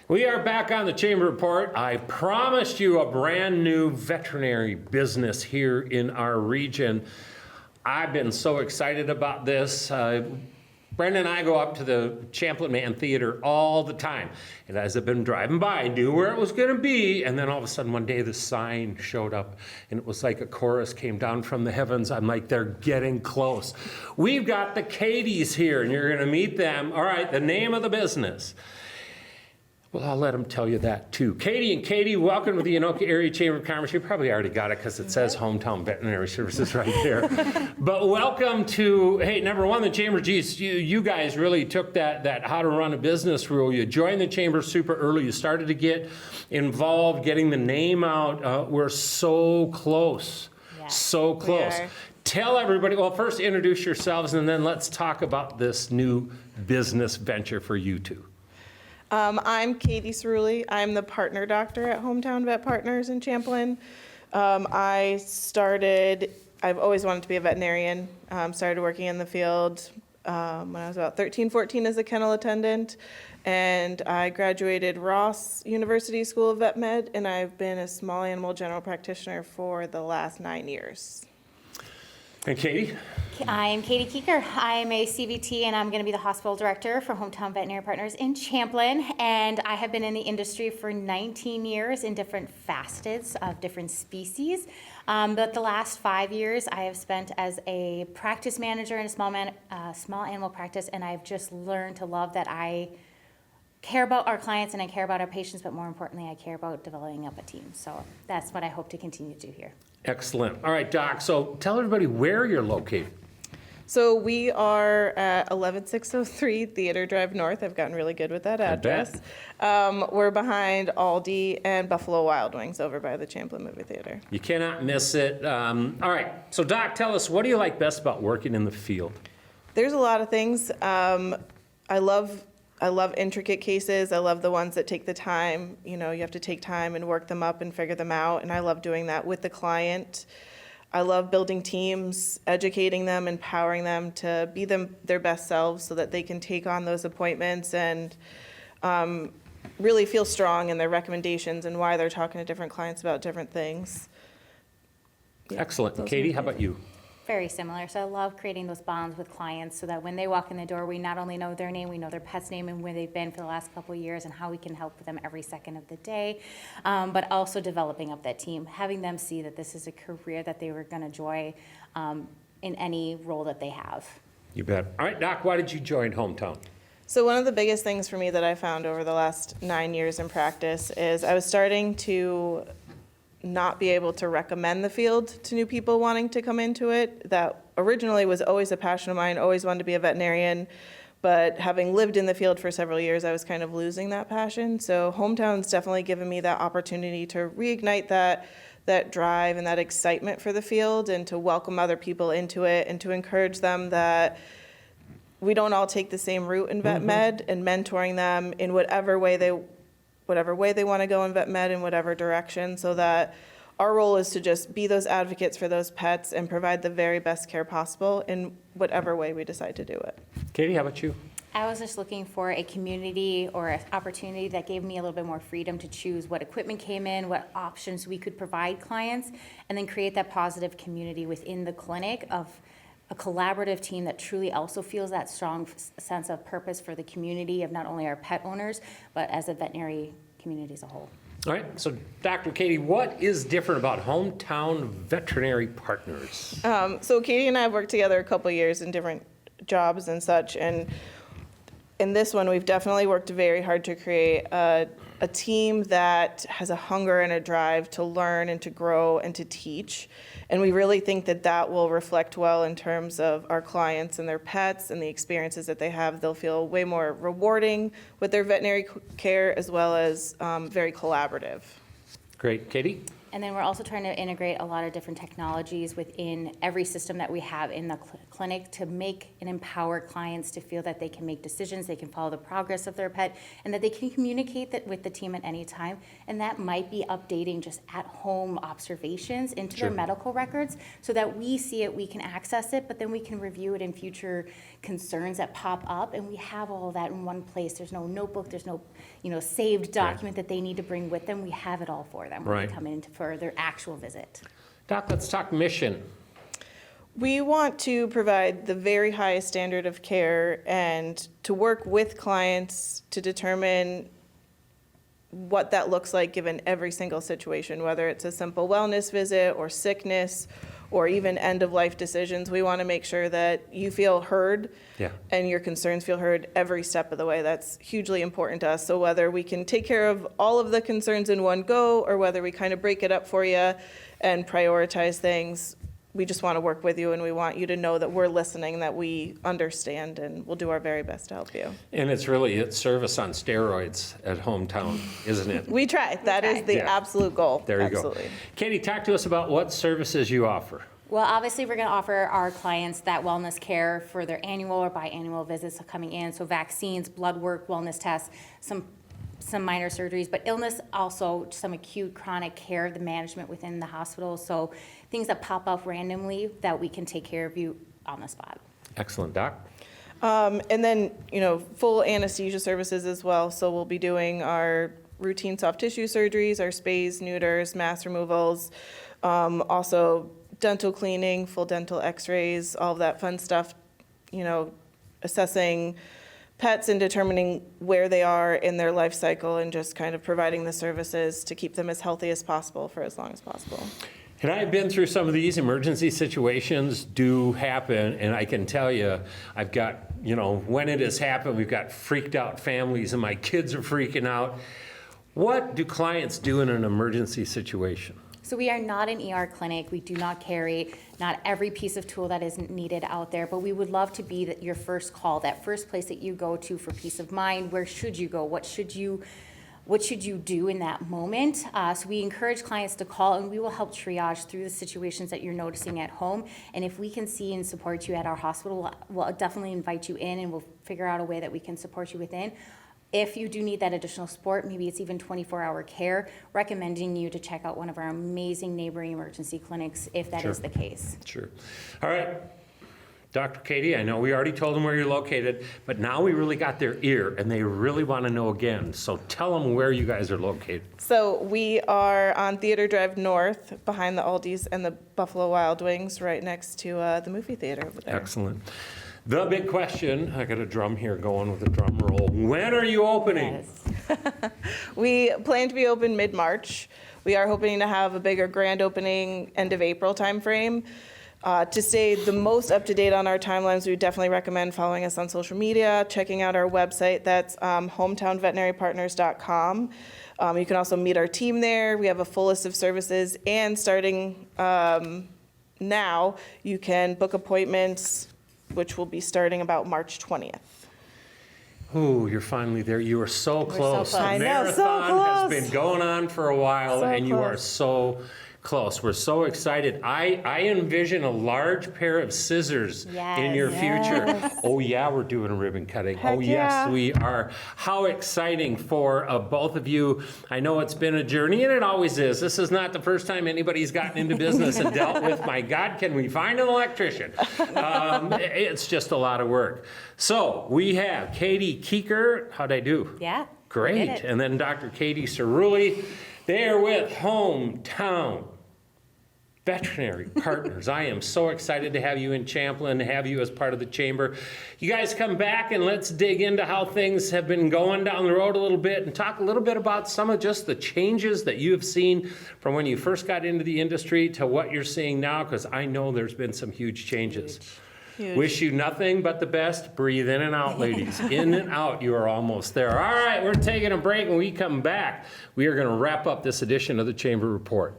We are back on the Chamber Report. I promised you a brand new veterinary business here in our region. I've been so excited about this. Brenda and I go up to the Champlin Man Theater all the time. And as I've been driving by, I knew where it was going to be. And then all of a sudden one day the sign showed up and it was like a chorus came down from the heavens. I'm like, they're getting close. We've got the Katies here and you're going to meet them. All right, the name of the business. Well, I'll let them tell you that too. Katie and Katie, welcome to the Anoka Area Chamber of Commerce. You probably already got it because it says Hometown Veterinary Services right there. But welcome to, hey, number one, the Chamber, geez, you guys really took that how to run a business rule. You joined the Chamber super early. You started to get involved, getting the name out. We're so close, so close. Tell everybody, well, first introduce yourselves and then let's talk about this new business venture for you two. I'm Katie Cerulli. I'm the partner doctor at Hometown Vet Partners in Champlin. I've always wanted to be a veterinarian. Started working in the field when I was about 13, 14 as a kennel attendant. And I graduated Ross University School of Vet Med, and I've been a small animal general practitioner for the last 9 years. And Katie? I am Katie Kuecker. I am a CVT and I'm going to be the hospital director for Hometown Veterinary Partners in Champlin. And I have been in the industry for 19 years in different facets of different species. But the last 5 years I have spent as a practice manager in a small animal practice, and I've just learned to love that I care about our clients and I care about our patients, but more importantly, I care about developing up a team. So that's what I hope to continue to do here. Excellent. All right, Doc, so tell everybody where you're located. So we are at 11603 Theater Drive North. I've gotten really good with that address. We're behind Aldi and Buffalo Wild Wings over by the Champlin Movie Theater. You cannot miss it. All right, so Doc, tell us, what do you like best about working in the field? There's a lot of things. I love intricate cases. I love the ones that take the time. You know, you have to take time and work them up and figure them out, and I love doing that with the client. I love building teams, educating them, empowering them to be their best selves so that they can take on those appointments and really feel strong in their recommendations and why they're talking to different clients about different things. Yeah, excellent. Katie, how about you? Very similar. So I love creating those bonds with clients so that when they walk in the door, we not only know their name, we know their pet's name and where they've been for the last couple of years and how we can help them every second of the day, but also developing up that team, having them see that this is a career that they were going to enjoy in any role that they have. You bet. All right, Doc, why did you join Hometown? So one of the biggest things for me that I found over the last 9 years in practice is I was starting to not be able to recommend the field to new people wanting to come into it. That originally was always a passion of mine, always wanted to be a veterinarian, but having lived in the field for several years, I was kind of losing that passion. So Hometown's definitely given me that opportunity to reignite that drive and that excitement for the field and to welcome other people into it and to encourage them that we don't all take the same route in vet med, and mentoring them in whatever way they want to go in vet med in whatever direction, so that our role is to just be those advocates for those pets and provide the very best care possible in whatever way we decide to do it. Katie, how about you? I was just looking for a community or an opportunity that gave me a little bit more freedom to choose what equipment came in, what options we could provide clients, and then create that positive community within the clinic of a collaborative team that truly also feels that strong sense of purpose for the community of not only our pet owners, but as a veterinary community as a whole. All right, so Dr. Katie, what is different about Hometown Veterinary Partners? So Katie and I have worked together a couple years in different jobs and such, and in this one we've definitely worked very hard to create a team that has a hunger and a drive to learn and to grow and to teach. And we really think that that will reflect well in terms of our clients and their pets and the experiences that they have. They'll feel way more rewarding with their veterinary care, as well as very collaborative. Great. Katie? And then we're also trying to integrate a lot of different technologies within every system that we have in the clinic to make and empower clients to feel that they can make decisions, they can follow the progress of their pet, and that they can communicate that with the team at any time. And that might be updating just at-home observations into Sure. their medical records so that we see it, we can access it, but then we can review it in future concerns that pop up, and we have all of that in one place. There's no notebook, there's no, saved document that they need to bring with them. We have it all for them when Right. they come in for their actual visit. Doc, let's talk mission. We want to provide the very highest standard of care and to work with clients to determine what that looks like given every single situation, whether it's a simple wellness visit or sickness or even end-of-life decisions. We want to make sure that you feel heard Yeah. and your concerns feel heard every step of the way. That's hugely important to us. So whether we can take care of all of the concerns in one go or whether we kind of break it up for you and prioritize things, we just want to work with you and we want you to know that we're listening, that we understand, and we'll do our very best to help you. And it's service on steroids at Hometown, isn't it? We try. That is the Yeah. absolute goal. There you Absolutely. go. Katie, talk to us about what services you offer. Well, obviously, we're going to offer our clients that wellness care for their annual or biannual visits coming in. So vaccines, blood work, wellness tests, some minor surgeries, but illness also, some acute chronic care, the management within the hospital. So things that pop up randomly that we can take care of you on the spot. Excellent, Doc. And then, full anesthesia services as well. So we'll be doing our routine soft tissue surgeries, our spays, neuters, mass removals, also dental cleaning, full dental x-rays, all of that fun stuff, assessing pets and determining where they are in their life cycle and just kind of providing the services to keep them as healthy as possible for as long as possible. And I've been through some of these emergency situations do happen, and I can tell you, I've got, when it has happened, we've got freaked out families and my kids are freaking out. What do clients do in an emergency situation? So we are not an ER clinic. We do not carry not every piece of tool that is needed out there, but we would love to be your first call, that first place that you go to for peace of mind. Where should you go? What should you do in that moment? So we encourage clients to call, and we will help triage through the situations that you're noticing at home. And if we can see and support you at our hospital, we'll definitely invite you in, and we'll figure out a way that we can support you within. If you do need that additional support, maybe it's even 24-hour care, recommending you to check out one of our amazing neighboring emergency clinics if that is the case. Sure. All right. Dr. Katie, I know we already told them where you're located, but now we really got their ear and they really want to know again. So tell them where you guys are located. So we are on Theater Drive North, behind the Aldi's and the Buffalo Wild Wings, right next to the movie theater over there. Excellent. The big question, I got a drum here going with a drum roll. When are you opening? Yes. We plan to be open mid-March. We are hoping to have a bigger grand opening end of April timeframe. To stay the most up-to-date on our timelines, we would definitely recommend following us on social media, checking out our website. That's hometownveterinarypartners.com. You can also meet our team there. We have a full list of services, and starting now, you can book appointments, which will be starting about March 20th. Ooh, you're finally there. You are so close. close. The I know, so marathon has close. been going on for a while, So and you are close. so close. We're so excited. I envision a large pair of scissors in your future. Oh yeah, we're doing a ribbon cutting. Heck Oh yes, yeah. we are. How exciting for both of you. I know it's been a journey, and it always is. This is not the first time anybody's gotten into business and dealt with, my God, can we find an electrician? It's just a lot of work. So we have Katie Kuecker. How'd I do? Yeah. Great. did it. And then Dr. Katie Cerulli. They're with Hometown Veterinary Partners. I am so excited to have you in Champlin, to have you as part of the chamber. You guys come back and let's dig into how things have been going down the road a little bit and talk a little bit about some of just the changes that you have seen from when you first got into the industry to what you're seeing now, because I know there's been some huge changes. Huge. Wish you nothing but the best. Breathe in and out, ladies. In and out, you are almost there. All right, we're taking a break. When we come back, we are going to wrap up this edition of the Chamber Report.